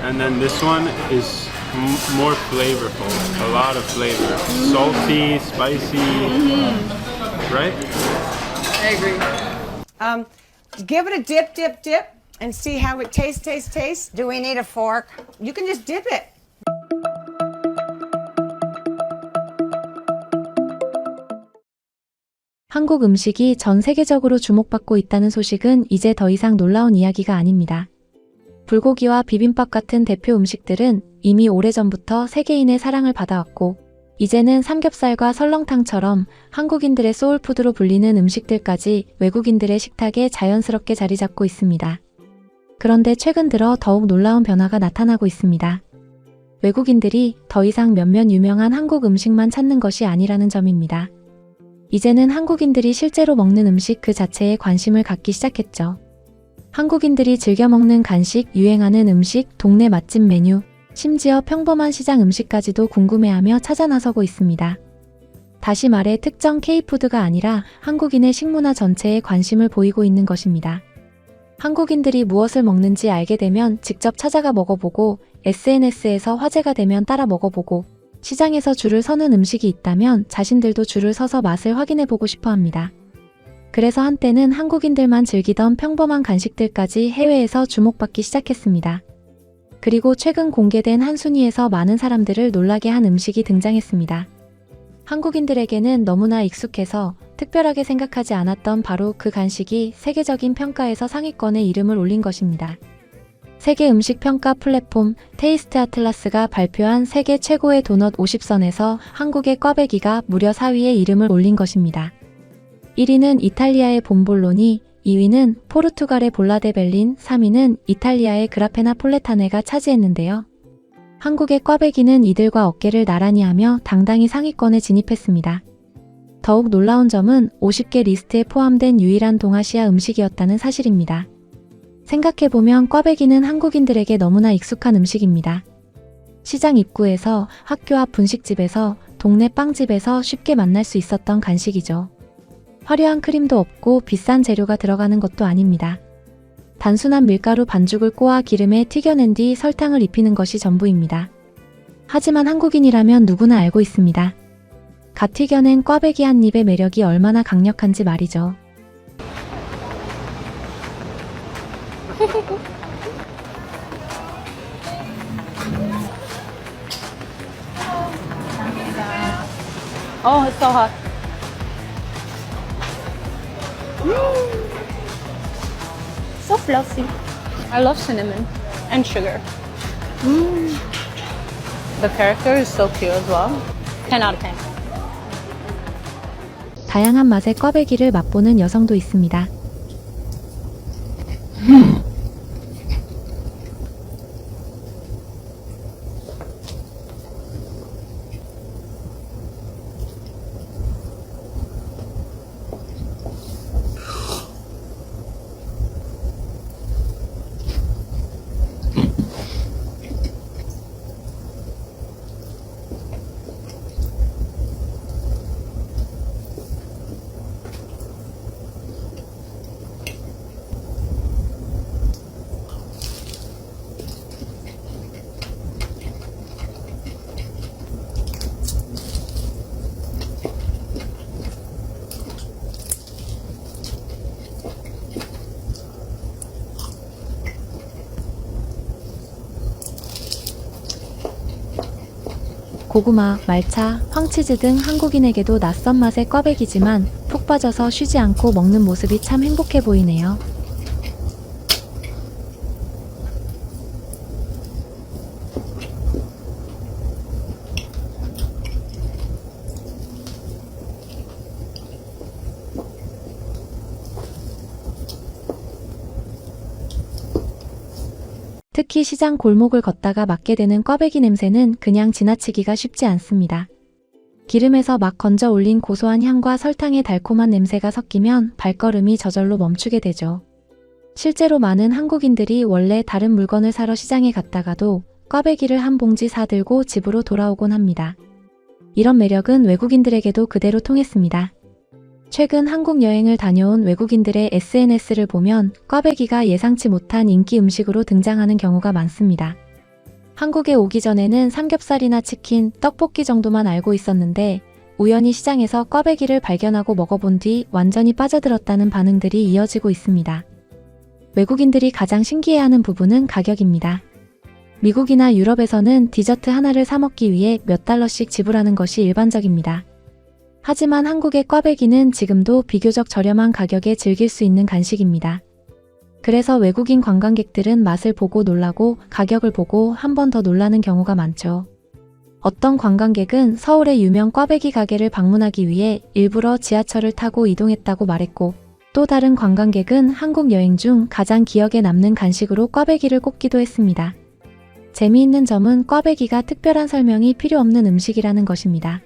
and then this one is more flavorful. A lot of flavor. Salty, spicy, right? I agree. Give it a dip, and see how it tastes. Do we need a fork? You can just dip it. 한국 음식이 전 세계적으로 주목받고 있다는 소식은 이제 더 이상 놀라운 이야기가 아닙니다. 불고기와 비빔밥 같은 대표 음식들은 이미 오래전부터 세계인의 사랑을 받아왔고, 이제는 삼겹살과 설렁탕처럼 한국인들의 소울푸드로 불리는 음식들까지 외국인들의 식탁에 자연스럽게 자리 잡고 있습니다. 그런데 최근 들어 더욱 놀라운 변화가 나타나고 있습니다. 외국인들이 더 이상 몇몇 유명한 한국 음식만 찾는 것이 아니라는 점입니다. 이제는 한국인들이 실제로 먹는 음식 그 자체에 관심을 갖기 시작했죠. 한국인들이 즐겨 먹는 간식, 유행하는 음식, 동네 맛집 메뉴, 심지어 평범한 시장 음식까지도 궁금해하며 찾아 나서고 있습니다. 다시 말해 특정 K푸드가 아니라 한국인의 식문화 전체에 관심을 보이고 있는 것입니다. 한국인들이 무엇을 먹는지 알게 되면 직접 찾아가 먹어보고, SNS에서 화제가 되면 따라 먹어보고, 시장에서 줄을 서는 음식이 있다면 자신들도 줄을 서서 맛을 확인해보고 싶어 합니다. 그래서 한때는 한국인들만 즐기던 평범한 간식들까지 해외에서 주목받기 시작했습니다. 그리고 최근 공개된 한 순위에서 많은 사람들을 놀라게 한 음식이 등장했습니다. 한국인들에게는 너무나 익숙해서 특별하게 생각하지 않았던 바로 그 간식이 세계적인 평가에서 상위권에 이름을 올린 것입니다. 세계 음식 평가 플랫폼 테이스트 아틀라스가 발표한 세계 최고의 도넛 50선에서 한국의 꽈배기가 무려 4위에 이름을 올린 것입니다. 1위는 이탈리아의 봄볼로니, 2위는 포르투갈의 볼라데벨린, 3위는 이탈리아의 그라페나 폴레타네가 차지했는데요. 한국의 꽈배기는 이들과 어깨를 나란히 하며 당당히 상위권에 진입했습니다. 더욱 놀라운 점은 50개 리스트에 포함된 유일한 동아시아 음식이었다는 사실입니다. 생각해보면 꽈배기는 한국인들에게 너무나 익숙한 음식입니다. 시장 입구에서, 학교 앞 분식집에서, 동네 빵집에서 쉽게 만날 수 있었던 간식이죠. 화려한 크림도 없고 비싼 재료가 들어가는 것도 아닙니다. 단순한 밀가루 반죽을 꼬아 기름에 튀겨낸 뒤 설탕을 입히는 것이 전부입니다. 하지만 한국인이라면 누구나 알고 있습니다. 갓 튀겨낸 꽈배기 한 입의 매력이 얼마나 강력한지 말이죠. Oh, it's so hot. So fluffy. I love cinnamon and sugar. The character is so cute as well. 10 out of 10. 다양한 맛의 꽈배기를 맛보는 여성도 있습니다. 고구마, 말차, 황치즈 등 한국인에게도 낯선 맛의 꽈배기지만 푹 빠져서 쉬지 않고 먹는 모습이 참 행복해 보이네요. 특히 시장 골목을 걷다가 맡게 되는 꽈배기 냄새는 그냥 지나치기가 쉽지 않습니다. 기름에서 막 건져 올린 고소한 향과 설탕의 달콤한 냄새가 섞이면 발걸음이 저절로 멈추게 되죠. 실제로 많은 한국인들이 원래 다른 물건을 사러 시장에 갔다가도 꽈배기를 한 봉지 사들고 집으로 돌아오곤 합니다. 이런 매력은 외국인들에게도 그대로 통했습니다. 최근 한국 여행을 다녀온 외국인들의 SNS를 보면 꽈배기가 예상치 못한 인기 음식으로 등장하는 경우가 많습니다. 한국에 오기 전에는 삼겹살이나 치킨, 떡볶이 정도만 알고 있었는데 우연히 시장에서 꽈배기를 발견하고 먹어본 뒤 완전히 빠져들었다는 반응들이 이어지고 있습니다. 외국인들이 가장 신기해하는 부분은 가격입니다. 미국이나 유럽에서는 디저트 하나를 사 먹기 위해 몇 달러씩 지불하는 것이 일반적입니다. 하지만 한국의 꽈배기는 지금도 비교적 저렴한 가격에 즐길 수 있는 간식입니다. 그래서 외국인 관광객들은 맛을 보고 놀라고 가격을 보고 한 번 더 놀라는 경우가 많죠. 어떤 관광객은 서울의 유명 꽈배기 가게를 방문하기 위해 일부러 지하철을 타고 이동했다고 말했고, 또 다른 관광객은 한국 여행 중 가장 기억에 남는 간식으로 꽈배기를 꼽기도 했습니다. 재미있는 점은 꽈배기가 특별한 설명이 필요 없는 음식이라는 것입니다.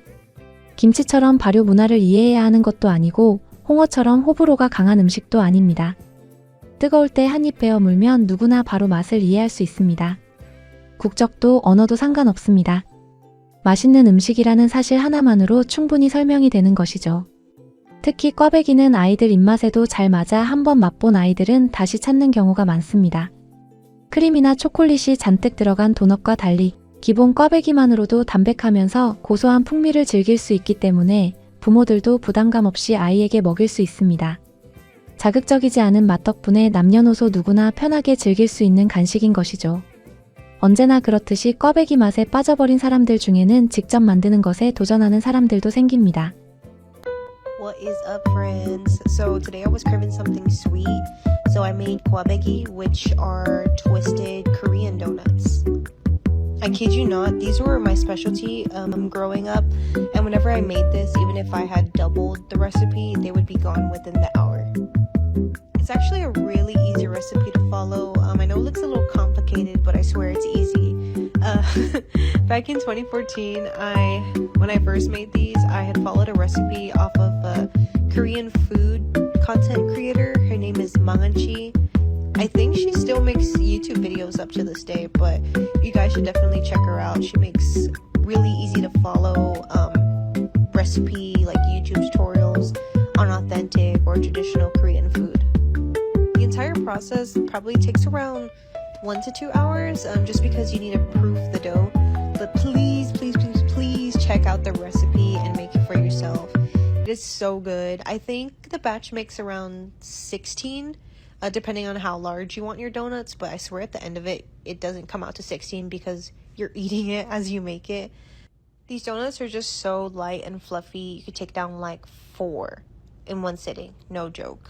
김치처럼 발효 문화를 이해해야 하는 것도 아니고 홍어처럼 호불호가 강한 음식도 아닙니다. 뜨거울 때 한 입 베어 물면 누구나 바로 맛을 이해할 수 있습니다. 국적도 언어도 상관없습니다. 맛있는 음식이라는 사실 하나만으로 충분히 설명이 되는 것이죠. 특히 꽈배기는 아이들 입맛에도 잘 맞아 한번 맛본 아이들은 다시 찾는 경우가 많습니다. 크림이나 초콜릿이 잔뜩 들어간 도넛과 달리 기본 꽈배기만으로도 담백하면서 고소한 풍미를 즐길 수 있기 때문에 부모들도 부담감 없이 아이에게 먹일 수 있습니다. 자극적이지 않은 맛 덕분에 남녀노소 누구나 편하게 즐길 수 있는 간식인 것이죠. 언제나 그렇듯이 꽈배기 맛에 빠져버린 사람들 중에는 직접 만드는 것에 도전하는 사람들도 생깁니다. What is up, friends? So today I was craving something sweet, so I made kwabegi, which are twisted Korean donuts. I kid you not, these were my specialty growing up, and whenever I made this, even if I had doubled the recipe, they would be gone within the hour. It's actually a really easy recipe to follow. I know it looks a little complicated, but I swear it's easy. Back in 2014, when I first made these, I had followed a recipe off of a Korean food content creator. Her name is Manganchi. I think she still makes YouTube videos up to this day, but you guys should definitely check her out. She makes really easy to follow recipe like YouTube tutorials on authentic or traditional Korean food. The entire process probably takes around 1 to 2 hours just because you need to proof the dough. But please, please, please, please check out the recipe and make it for yourself. It is so good. I think the batch makes around 16, depending on how large you want your donuts. But I swear at the end of it, it doesn't come out to 16 because you're eating it as you make it. These donuts are just so light and fluffy. You could take down like 4 in one sitting. No joke.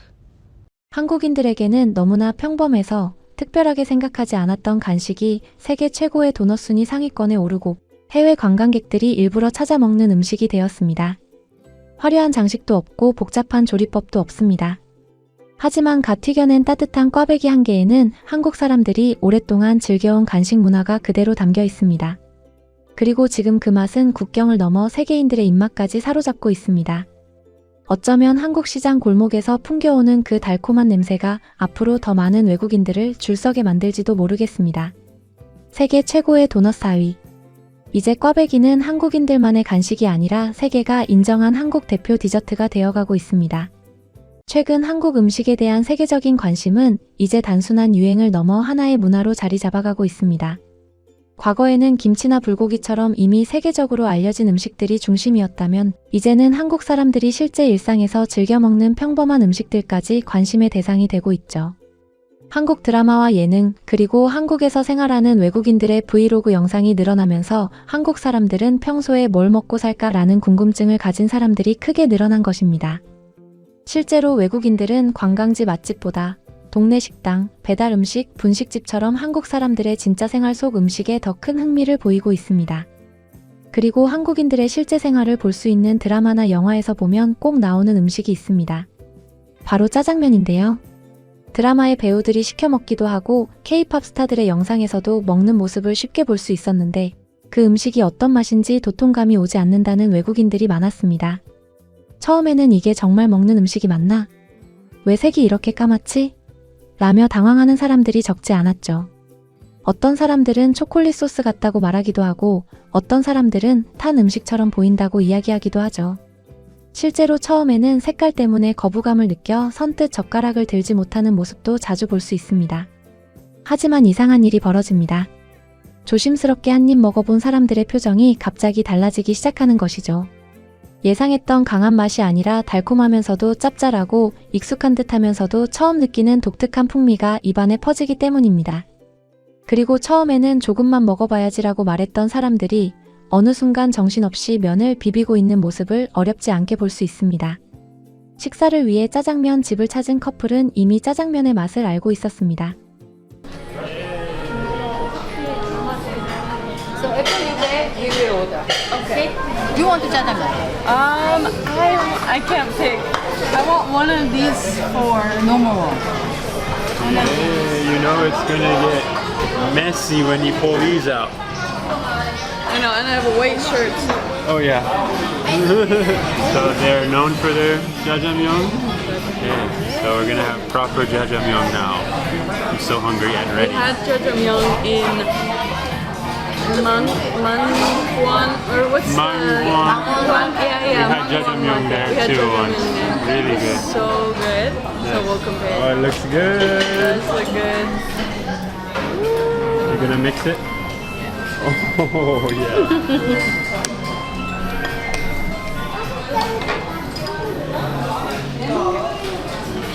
한국인들에게는 너무나 평범해서 특별하게 생각하지 않았던 간식이 세계 최고의 도넛 순위 상위권에 오르고 해외 관광객들이 일부러 찾아 먹는 음식이 되었습니다. 화려한 장식도 없고 복잡한 조리법도 없습니다. 하지만 갓 튀겨낸 따뜻한 꽈배기 한 개에는 한국 사람들이 오랫동안 즐겨온 간식 문화가 그대로 담겨 있습니다. 그리고 지금 그 맛은 국경을 넘어 세계인들의 입맛까지 사로잡고 있습니다. 어쩌면 한국 시장 골목에서 풍겨오는 그 달콤한 냄새가 앞으로 더 많은 외국인들을 줄서게 만들지도 모르겠습니다. 세계 최고의 도넛 4위. 이제 꽈배기는 한국인들만의 간식이 아니라 세계가 인정한 한국 대표 디저트가 되어가고 있습니다. 최근 한국 음식에 대한 세계적인 관심은 이제 단순한 유행을 넘어 하나의 문화로 자리 잡아가고 있습니다. 과거에는 김치나 불고기처럼 이미 세계적으로 알려진 음식들이 중심이었다면 이제는 한국 사람들이 실제 일상에서 즐겨 먹는 평범한 음식들까지 관심의 대상이 되고 있죠. 한국 드라마와 예능, 그리고 한국에서 생활하는 외국인들의 브이로그 영상이 늘어나면서 한국 사람들은 평소에 뭘 먹고 살까라는 궁금증을 가진 사람들이 크게 늘어난 것입니다. 실제로 외국인들은 관광지 맛집보다 동네 식당, 배달 음식, 분식집처럼 한국 사람들의 진짜 생활 속 음식에 더 큰 흥미를 보이고 있습니다. 그리고 한국인들의 실제 생활을 볼 수 있는 드라마나 영화에서 보면 꼭 나오는 음식이 있습니다. 바로 짜장면인데요. 드라마의 배우들이 시켜 먹기도 하고 K-팝 스타들의 영상에서도 먹는 모습을 쉽게 볼 수 있었는데 그 음식이 어떤 맛인지 도통감이 오지 않는다는 외국인들이 많았습니다. 처음에는 이게 정말 먹는 음식이 맞나? 왜 색이 이렇게 까맣지? 라며 당황하는 사람들이 적지 않았죠. 어떤 사람들은 초콜릿 소스 같다고 말하기도 하고 어떤 사람들은 탄 음식처럼 보인다고 이야기하기도 하죠. 실제로 처음에는 색깔 때문에 거부감을 느껴 선뜻 젓가락을 들지 못하는 모습도 자주 볼 수 있습니다. 하지만 이상한 일이 벌어집니다. 조심스럽게 한 입 먹어본 사람들의 표정이 갑자기 달라지기 시작하는 것이죠. 예상했던 강한 맛이 아니라 달콤하면서도 짭짤하고 익숙한 듯하면서도 처음 느끼는 독특한 풍미가 입안에 퍼지기 때문입니다. 그리고 처음에는 조금만 먹어봐야지라고 말했던 사람들이 어느 순간 정신없이 면을 비비고 있는 모습을 어렵지 않게 볼 수 있습니다. 식사를 위해 짜장면 집을 찾은 커플은 이미 짜장면의 맛을 알고 있었습니다. So if you get, we will order. Okay. You want the jajangmyeon? I can't pick. I want one of these for normal one. You know it's gonna get messy when you pull these out. I know, and I have a white shirt too. Oh yeah. So they're known for their jjajangmyeon. Okay, so we're gonna have proper jjajangmyeon now. I'm so hungry and We ready. had jjajangmyeon in Mangwon, or what's Mangwon. Mangwon? Yeah, We yeah. had jjajangmyeon there We had too jjajangmyeon once. there. Really good. So good. So we'll compare. Oh, it looks good. It does look good. You're gonna mix it? Oh yeah.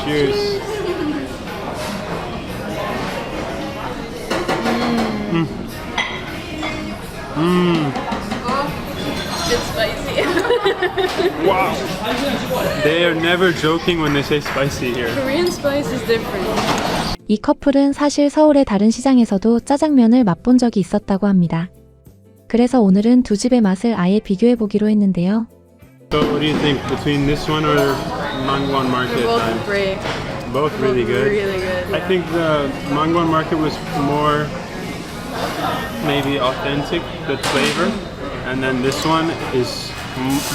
Cheers. It's spicy. Wow. They are never joking when they say spicy here. Korean spice is different. 이 커플은 사실 서울의 다른 시장에서도 짜장면을 맛본 적이 있었다고 합니다. 그래서 오늘은 두 집의 맛을 아예 비교해보기로 했는데요. So what do you think between this one or Mangwon Market? They're both great. Both really good. Really good. I think the Mangwon Market was more maybe authentic, the flavor, and then this one is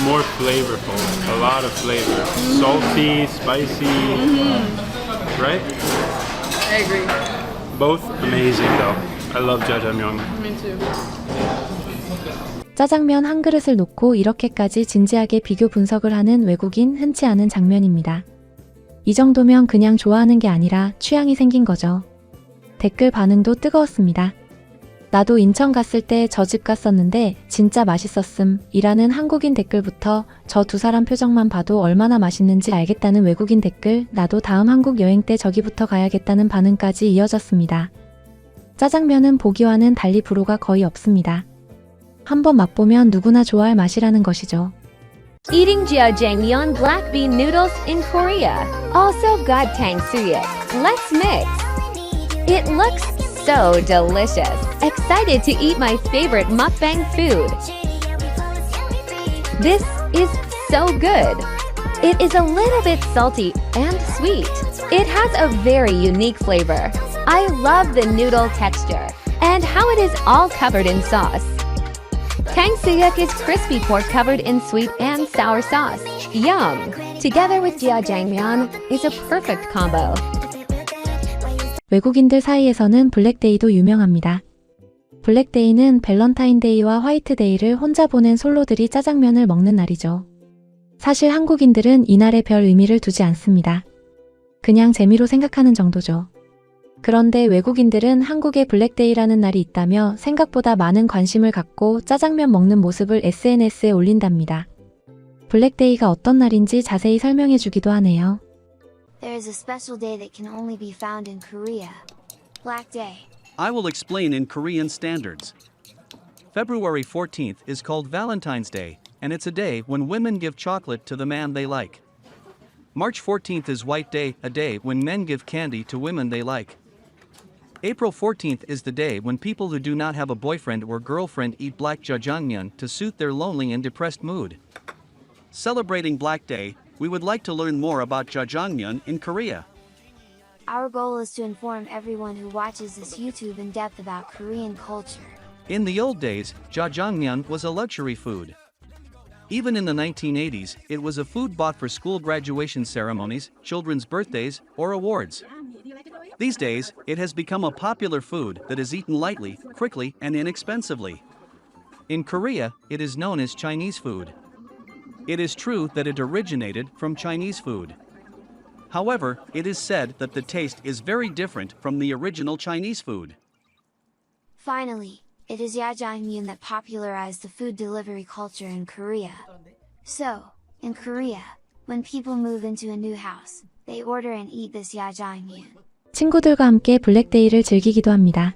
more flavorful. A lot of flavor, salty, spicy, right? I agree. Both amazing though. I love jjajangmyeon. Me too. 짜장면 한 그릇을 놓고 이렇게까지 진지하게 비교 분석을 하는 외국인 흔치 않은 장면입니다. 이 정도면 그냥 좋아하는 게 아니라 취향이 생긴 거죠. 댓글 반응도 뜨거웠습니다. 나도 인천 갔을 때 저 집 갔었는데 진짜 맛있었음 이라는 한국인 댓글부터 저 두 사람 표정만 봐도 얼마나 맛있는지 알겠다는 외국인 댓글, 나도 다음 한국 여행 때 저기부터 가야겠다는 반응까지 이어졌습니다. 짜장면은 보기와는 달리 불호가 거의 없습니다. 한번 맛보면 누구나 좋아할 맛이라는 것이죠. Eating jjajangmyeon black bean noodles in Korea. Also got tangsuyak. Let's mix. It looks so delicious. Excited to eat my favorite mukbang food. This is so good. It is a little bit salty and sweet. It has a very unique flavor. I love the noodle texture and how it is all covered in sauce. Tangsuyak is crispy pork covered in sweet and sour sauce. Yum! Together with jjajangmyeon is a perfect combo. 외국인들 사이에서는 블랙데이도 유명합니다. 블랙데이는 밸런타인데이와 화이트데이를 혼자 보낸 솔로들이 짜장면을 먹는 날이죠. 사실 한국인들은 이날에 별 의미를 두지 않습니다. 그냥 재미로 생각하는 정도죠. 그런데 외국인들은 한국에 블랙데이라는 날이 있다며 생각보다 많은 관심을 갖고 짜장면 먹는 모습을 SNS에 올린답니다. 블랙데이가 어떤 날인지 자세히 설명해 주기도 하네요. There is a special day that can only be found in Korea. Black Day. I will explain in Korean standards. February 14th is called Valentine's Day, and it's a day when women give chocolate to the man they like. March 14th is White Day, a day when men give candy to women they like. April 14th is the day when people who do not have a boyfriend or girlfriend eat black jjajangmyeon to soothe their lonely and depressed mood. Celebrating Black Day, we would like to learn more about jjajangmyeon in Korea. Our goal is to inform everyone who watches this YouTube in depth about Korean culture. In the old days, jjajangmyeon was a luxury food. Even in the 1980s, it was a food bought for school graduation ceremonies, children's birthdays, or awards. These days, it has become a popular food that is eaten lightly, quickly, and inexpensively. In Korea, it is known as Chinese food. It is true that it originated from Chinese food. However, it is said that the taste is very different from the original Chinese food. Finally, It is jjajangmyeon that popularized the food delivery culture in Korea. So, in Korea, when people move into a new house, they order and eat this jjajangmyeon. 친구들과 함께 블랙데이를 즐기기도 합니다.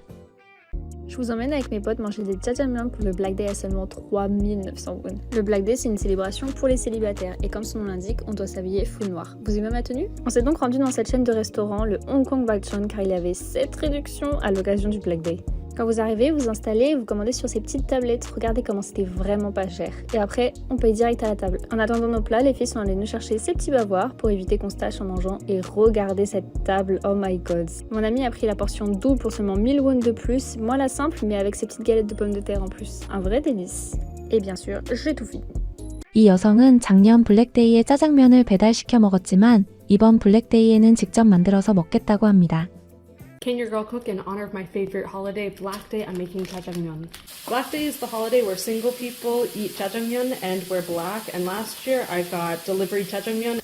Je vous emmène avec mes potes manger des jjajangmyeon pour le Black Day à seulement 3900 won. Le Black Day, c'est une célébration pour les célibataires et comme son nom l'indique, on doit s'habiller full noir. Vous aimez ma tenue? On s'est donc rendu dans cette chaîne de restaurants, le Hong Kong Bakchon, car il y avait 7 réductions à l'occasion du Black Day. Quand vous arrivez, vous installez, vous commandez sur ces petites tablettes, regardez comment c'était vraiment pas cher. Et après, on paye direct à la table. En attendant nos plats, les filles sont allées nous chercher ces petits bavoirs pour éviter qu'on se tâche en mangeant. Et regardez cette table, oh my god. Mon ami a pris la portion double pour seulement 1000 won de plus, moi la simple, mais avec ces petites galettes de pommes de terre en plus. Un vrai délice. Et bien sûr, j'ai tout fini. 이 여성은 작년 블랙데이에 짜장면을 배달시켜 먹었지만 이번 블랙데이에는 직접 만들어서 먹겠다고 합니다. Can your girl cook in honor of my favorite holiday, Black Day? I'm making jjajangmyeon. Black Day is the holiday where single people eat jjajangmyeon and wear black. And last year I got delivery jjajangmyeon.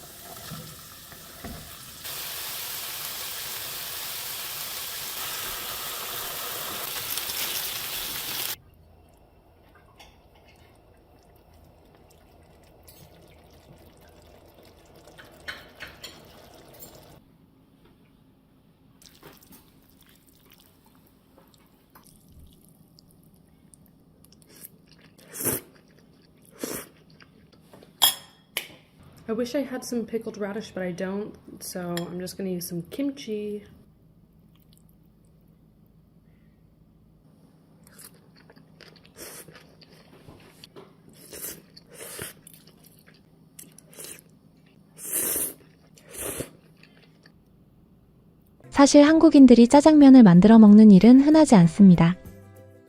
I wish I had some pickled radish, but I don't, so I'm just gonna use some kimchi. 사실 한국인들이 짜장면을 만들어 먹는 일은 흔하지 않습니다.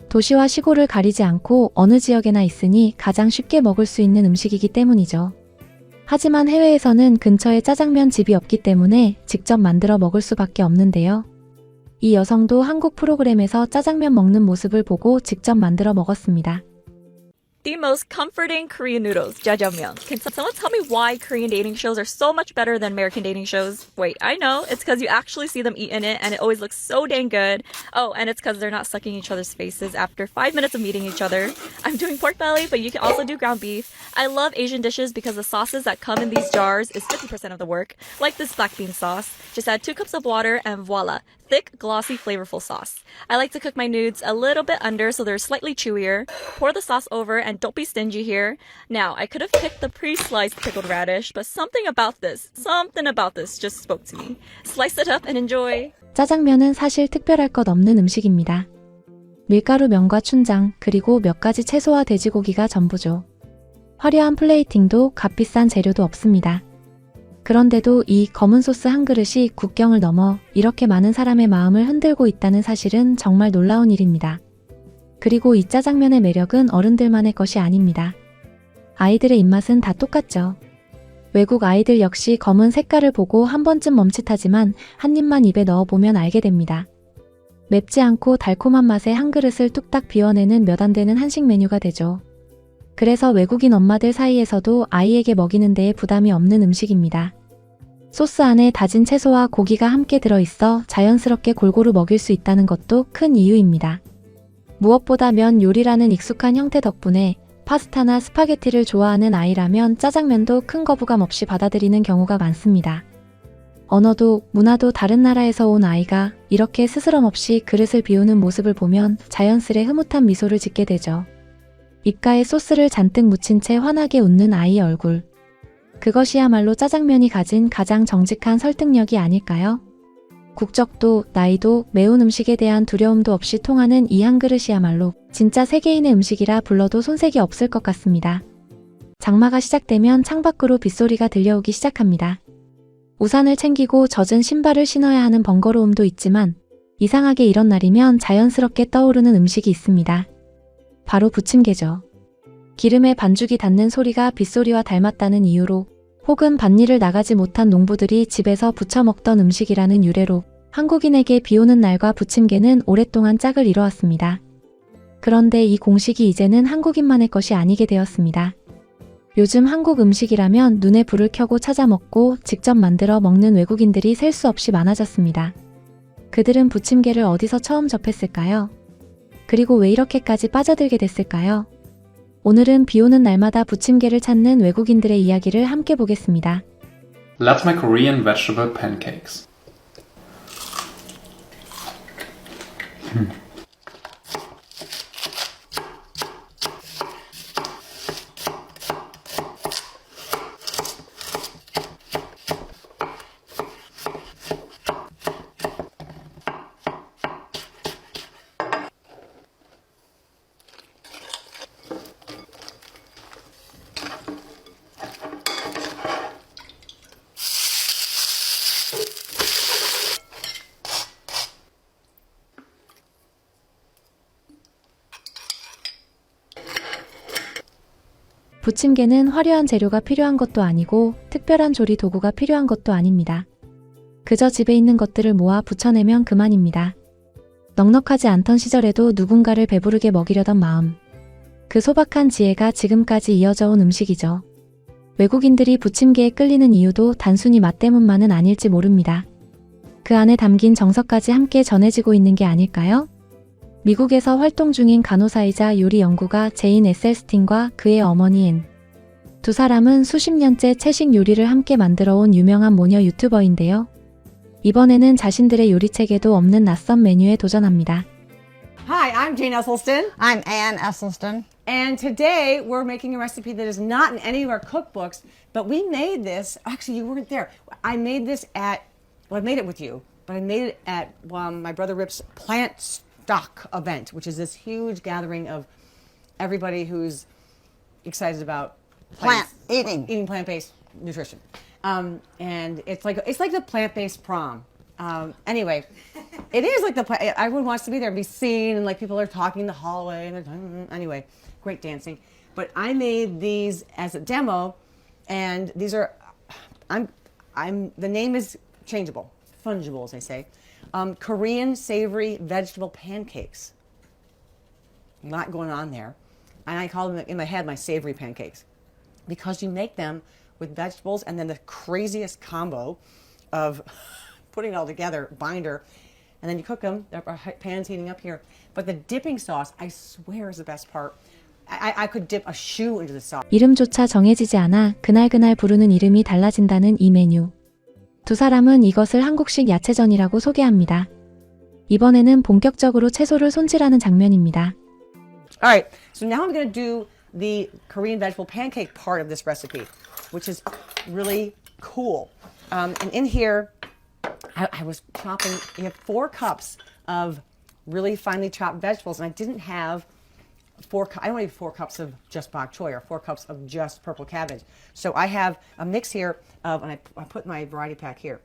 도시와 시골을 가리지 않고 어느 지역에나 있으니 가장 쉽게 먹을 수 있는 음식이기 때문이죠. 하지만 해외에서는 근처에 짜장면 집이 없기 때문에 직접 만들어 먹을 수밖에 없는데요. 이 여성도 한국 프로그램에서 짜장면 먹는 모습을 보고 직접 만들어 먹었습니다. The most comforting Korean noodles, jjajangmyeon. Can someone tell me why Korean dating shows are so much better than American dating shows? Wait, I know. It's because you actually see them eat in it and it always looks so dang good. Oh, and it's because they're not sucking each other's faces after 5 minutes of meeting each other. I'm doing pork belly, but you can also do ground beef. I love Asian dishes because the sauces that come in these jars is 50% of the work. Like this black bean sauce. Just add 2 cups of water and voila. Thick, glossy, flavorful sauce. I like to cook my nudes a little bit under so they're slightly chewier. Pour the sauce over and don't be stingy here. Now, I could have picked the pre-sliced pickled radish, but something about this just spoke to me. Slice it up and enjoy. 짜장면은 사실 특별할 것 없는 음식입니다. 밀가루 면과 춘장, 그리고 몇 가지 채소와 돼지고기가 전부죠. 화려한 플레이팅도 값비싼 재료도 없습니다. 그런데도 이 검은 소스 한 그릇이 국경을 넘어 이렇게 많은 사람의 마음을 흔들고 있다는 사실은 정말 놀라운 일입니다. 그리고 이 짜장면의 매력은 어른들만의 것이 아닙니다. 아이들의 입맛은 다 똑같죠. 외국 아이들 역시 검은 색깔을 보고 한 번쯤 멈칫하지만 한 입만 입에 넣어보면 알게 됩니다. 맵지 않고 달콤한 맛에 한 그릇을 뚝딱 비워내는 몇 안 되는 한식 메뉴가 되죠. 그래서 외국인 엄마들 사이에서도 아이에게 먹이는 데에 부담이 없는 음식입니다. 소스 안에 다진 채소와 고기가 함께 들어있어 자연스럽게 골고루 먹일 수 있다는 것도 큰 이유입니다. 무엇보다 면 요리라는 익숙한 형태 덕분에 파스타나 스파게티를 좋아하는 아이라면 짜장면도 큰 거부감 없이 받아들이는 경우가 많습니다. 언어도 문화도 다른 나라에서 온 아이가 이렇게 스스럼 없이 그릇을 비우는 모습을 보면 자연스레 흐뭇한 미소를 짓게 되죠. 입가에 소스를 잔뜩 묻힌 채 환하게 웃는 아이의 얼굴. 그것이야말로 짜장면이 가진 가장 정직한 설득력이 아닐까요? 국적도, 나이도, 매운 음식에 대한 두려움도 없이 통하는 이 한 그릇이야말로 진짜 세계인의 음식이라 불러도 손색이 없을 것 같습니다. 장마가 시작되면 창밖으로 빗소리가 들려오기 시작합니다. 우산을 챙기고 젖은 신발을 신어야 하는 번거로움도 있지만 이상하게 이런 날이면 자연스럽게 떠오르는 음식이 있습니다. 바로 부침개죠. 기름에 반죽이 닿는 소리가 빗소리와 닮았다는 이유로 혹은 밭일을 나가지 못한 농부들이 집에서 부쳐 먹던 음식이라는 유래로 한국인에게 비오는 날과 부침개는 오랫동안 짝을 이뤄왔습니다. 그런데 이 공식이 이제는 한국인만의 것이 아니게 되었습니다. 요즘 한국 음식이라면 눈에 불을 켜고 찾아 먹고 직접 만들어 먹는 외국인들이 셀 수 없이 많아졌습니다. 그들은 부침개를 어디서 처음 접했을까요? 그리고 왜 이렇게까지 빠져들게 됐을까요? 오늘은 비 오는 날마다 부침개를 찾는 외국인들의 이야기를 함께 보겠습니다. Let's make Korean vegetable pancakes. 부침개는 화려한 재료가 필요한 것도 아니고 특별한 조리 도구가 필요한 것도 아닙니다. 그저 집에 있는 것들을 모아 부쳐내면 그만입니다. 넉넉하지 않던 시절에도 누군가를 배부르게 먹이려던 마음. 그 소박한 지혜가 지금까지 이어져 온 음식이죠. 외국인들이 부침개에 끌리는 이유도 단순히 맛 때문만은 아닐지 모릅니다. 그 안에 담긴 정서까지 함께 전해지고 있는 게 아닐까요? 미국에서 활동 중인 간호사이자 요리 연구가 제인 에셀스틴과 그의 어머니 앤. 두 사람은 수십 년째 채식 요리를 함께 만들어온 유명한 모녀 유튜버인데요. 이번에는 자신들의 요리책에도 없는 낯선 메뉴에 도전합니다. Hi, I'm Jane Esselstyn. I'm Ann Esselstyn. And today we're making a recipe that is not in any of our cookbooks, but we made this. Actually, you weren't there. I made this I made it with you, but I made it at my brother Rip's plant stock event, which is this huge gathering of everybody who's excited about eating plant-based nutrition. And it's like the plant-based prom. Anyway, it is like everyone wants to be there and be seen, and like people are talking in the hallway, and anyway, great dancing. But I made these as a demo, and these are, the name is changeable, fungible as I say. Korean savory vegetable pancakes. A lot going on there. And I call them in my head my savory pancakes. Because you make them with vegetables and then the craziest combo of putting it all together, binder, and then you cook them. Our pan's heating up here. But the dipping sauce, I swear, is the best part. I could dip a shoe into the sauce. 이름조차 정해지지 않아 그날그날 부르는 이름이 달라진다는 이 메뉴. 두 사람은 이것을 한국식 야채전이라고 소개합니다. 이번에는 본격적으로 채소를 손질하는 장면입니다. Alright, so now I'm going to do the Korean vegetable pancake part of this recipe, which is really cool. And in here, I was chopping, you have 4 cups of really finely chopped vegetables, and I didn't have I don't need 4 cups of just bok choy or 4 cups of just purple cabbage. So I have a mix here of, and I put my variety pack here.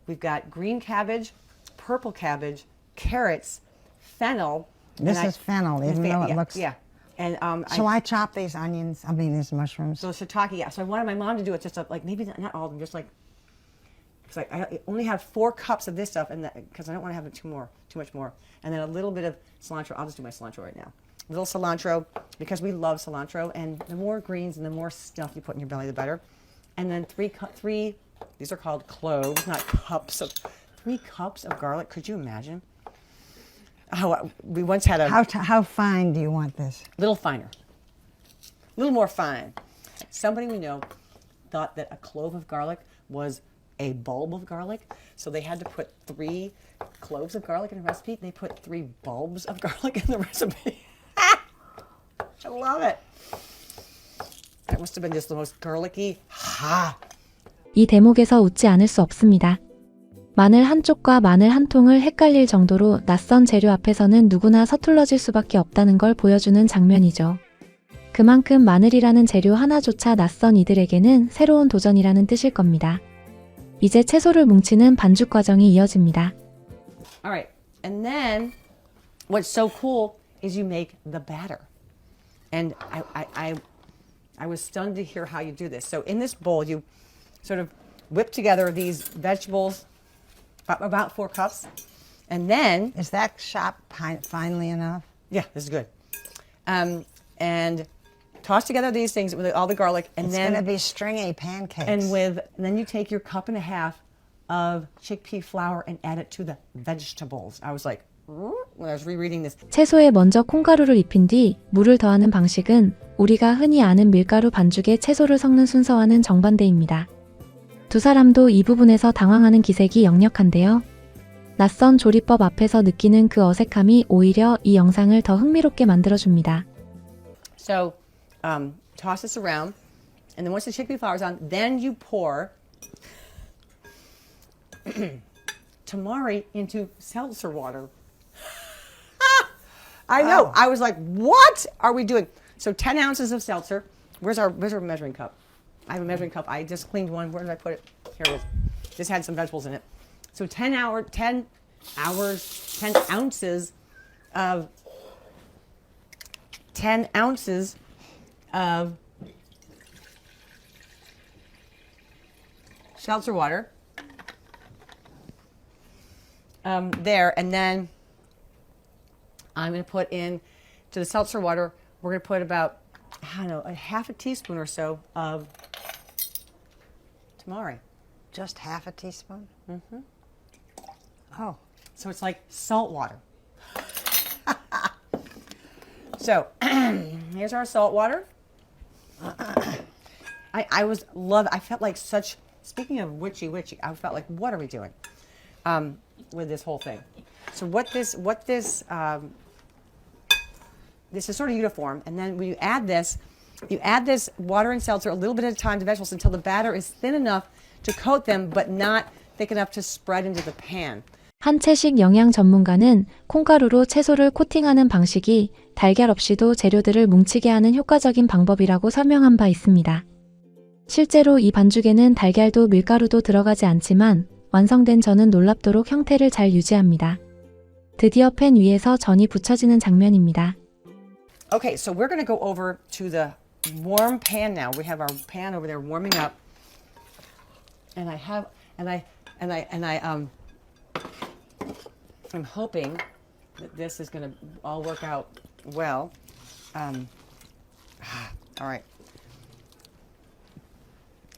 We've got green cabbage, purple cabbage, carrots, fennel. This is fennel, even though it looks... Yeah. And so I chop these onions, these mushrooms. So shiitake, yeah. So I wanted my mom to do it just like, maybe not all of them, just like, because I only have 4 cups of this stuff, and because I don't want to have too much more. And then a little bit of cilantro. I'll just do my cilantro right now. A little cilantro, because we love cilantro, and the more greens and the more stuff you put in your belly, the better. And then 3, these are called cloves, not cups, 3 cups of garlic. Could you imagine? Oh, we once had a... How fine do you want this? A little finer. A little more fine. Somebody we know thought that a clove of garlic was a bulb of garlic, so they had to put 3 cloves of garlic in the recipe. They put 3 bulbs of garlic in the recipe. I love it. That must have been just the most garlicky. 이 대목에서 웃지 않을 수 없습니다. 마늘 한 쪽과 마늘 한 통을 헷갈릴 정도로 낯선 재료 앞에서는 누구나 서툴러질 수밖에 없다는 걸 보여주는 장면이죠. 그만큼 마늘이라는 재료 하나조차 낯선 이들에게는 새로운 도전이라는 뜻일 겁니다. 이제 채소를 뭉치는 반죽 과정이 이어집니다. Alright, and then what's so cool is you make the batter. And I was stunned to hear how you do this. So in this bowl, you sort of whip together these vegetables, about 4 cups, and then... Is that chopped finely enough? Yeah, this is good. And toss together these things with all the garlic, and it's going to be stringy pancakes. And then you take your 1.5 cups of chickpea flour and add it to the vegetables. I was like, when I was rereading this. 채소에 먼저 콩가루를 입힌 뒤 물을 더하는 방식은 우리가 흔히 아는 밀가루 반죽에 채소를 섞는 순서와는 정반대입니다. 두 사람도 이 부분에서 당황하는 기색이 역력한데요. 낯선 조리법 앞에서 느끼는 그 어색함이 오히려 이 영상을 더 흥미롭게 만들어줍니다. So, toss this around, and then once the chickpea flour is on, then you pour tamari into seltzer water. I know. I was like, what are we doing? So 10 ounces of seltzer. Where's our measuring cup? I have a measuring cup. I just cleaned one. Where did I put it? Here it is. This had some vegetables in it. So 10 ounces of 10 ounces of seltzer water. There, and then I'm going to put in to the seltzer water, we're going to put about, I don't know, a half a teaspoon or so of tamari. Just half a teaspoon? Mm-hmm. Oh. So it's like salt water. So here's our salt water. I felt like such, speaking of witchy, I felt like, what are we doing with this whole thing? So this is sort of uniform, and then when you add this water and seltzer a little bit at a time to vegetables until the batter is thin enough to coat them, but not thick enough to spread into the pan. 한 채식 영양 전문가는 콩가루로 채소를 코팅하는 방식이 달걀 없이도 재료들을 뭉치게 하는 효과적인 방법이라고 설명한 바 있습니다. 실제로 이 반죽에는 달걀도 밀가루도 들어가지 않지만 완성된 전은 놀랍도록 형태를 잘 유지합니다. 드디어 팬 위에서 전이 붙여지는 장면입니다. Okay, so we're going to go over to the warm pan now. We have our pan over there warming up, and I'm hoping that this is going to all work out well. All right.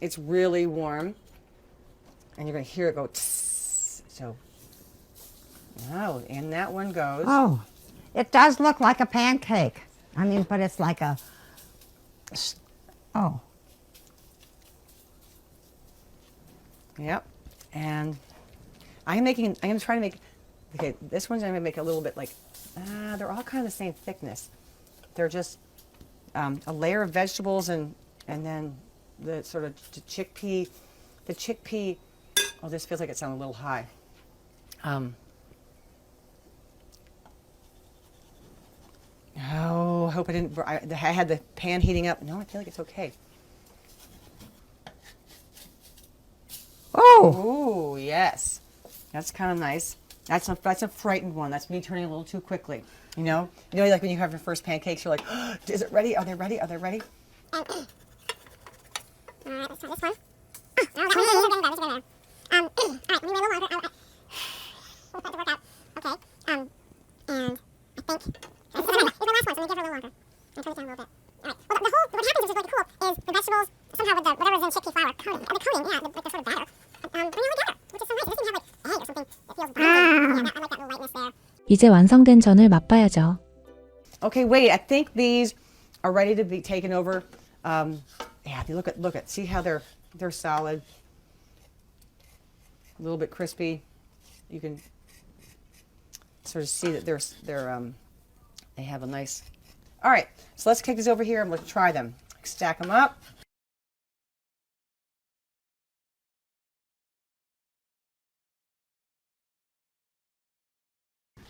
It's really warm, and you're going to hear it go tss. So, wow, and that one goes. Oh, it does look like a pancake. I mean, but it's like a, oh. Yep. And I'm going to try to make, okay, this one's I'm going to make a little bit like, they're all kind of the same thickness. They're just a layer of vegetables and then the sort of the chickpea, oh, this feels like it sounded a little high. Oh, I hope I had the pan heating up. No, I feel like it's okay. Oh! Ooh, yes. That's kind of nice. That's a frightened one. That's me turning a little too quickly. You know, like when you have your first pancakes, you're like, oh, is it ready? Are they ready? Are they ready? All right, let's try this one. Oh, that one is getting better. All right, let me wait a little longer. We'll try to work out. Okay. And I think it's my last one, so let me give her a little longer. And turn it down a little bit. All right. Well, what happens, which is really cool, is the vegetables somehow with whatever's in chickpea flour coating. The coating, yeah, the sort of batter. Bring it all together, which is so nice. It doesn't have like egg or something that feels brittle. Yeah, I like that little lightness there. 이제 완성된 전을 맛봐야죠. Okay, wait. I think these are ready to be taken over. Yeah, look at. See how they're solid, a little bit crispy. You can sort of see that they have a nice. All right, so let's take these over here and let's try them. Stack them up.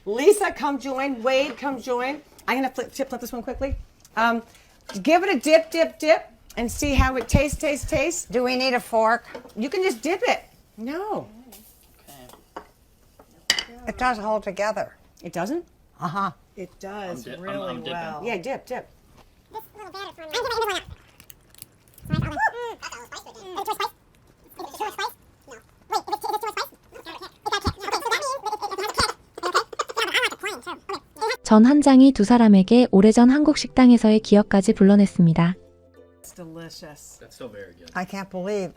Lisa, come join. Wade, come join. I'm gonna flip this one quickly. Give it a dip, and see how it tastes. Do we need a fork? You can just dip it. No. It does hold together. It doesn't? Uh-huh. It does really well. Yeah, dip. This little batter for me. I'm giving it one out. Is it too much spice? No. Wait, is it too much spice? No. Wait, is it too much spice? No, it's got a kick. Okay, so that means it has a kick. Okay? Yeah, but I like it plain, too. Okay. 전 한 장이 두 사람에게 오래전 한국 식당에서의 기억까지 불러냈습니다. It's delicious. That's still very good. I can't believe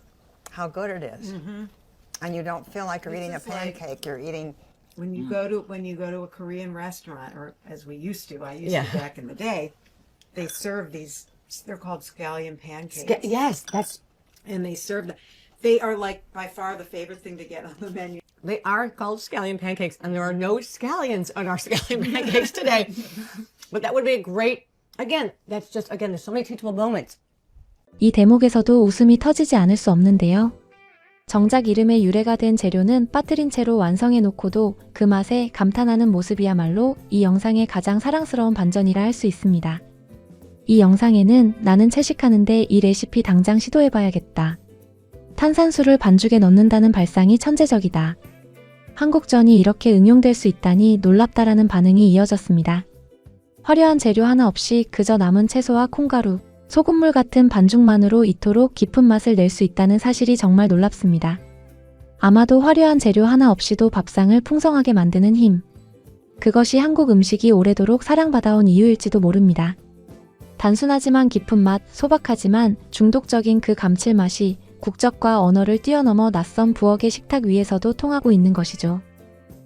how good it is. Mm-hmm. And you don't feel like you're eating a pancake. You're eating When you go to a Korean restaurant, or as we used to, I used Yeah. to back in the day, they serve these. They're called scallion pancakes. Yes, And they serve them. They are like by far the favorite thing to get on the menu. they are called scallion pancakes, and there are no scallions on our scallion pancakes today. But that would be a great. Again, there's so many teachable moments. 이 대목에서도 웃음이 터지지 않을 수 없는데요. 정작 이름의 유래가 된 재료는 빠뜨린 채로 완성해 놓고도 그 맛에 감탄하는 모습이야말로 이 영상의 가장 사랑스러운 반전이라 할 수 있습니다. 이 영상에는 나는 채식하는데 이 레시피 당장 시도해봐야겠다. 탄산수를 반죽에 넣는다는 발상이 천재적이다. 한국전이 이렇게 응용될 수 있다니 놀랍다라는 반응이 이어졌습니다. 화려한 재료 하나 없이 그저 남은 채소와 콩가루, 소금물 같은 반죽만으로 이토록 깊은 맛을 낼 수 있다는 사실이 정말 놀랍습니다. 아마도 화려한 재료 하나 없이도 밥상을 풍성하게 만드는 힘. 그것이 한국 음식이 오래도록 사랑받아온 이유일지도 모릅니다. 단순하지만 깊은 맛, 소박하지만 중독적인 그 감칠맛이 국적과 언어를 뛰어넘어 낯선 부엌의 식탁 위에서도 통하고 있는 것이죠.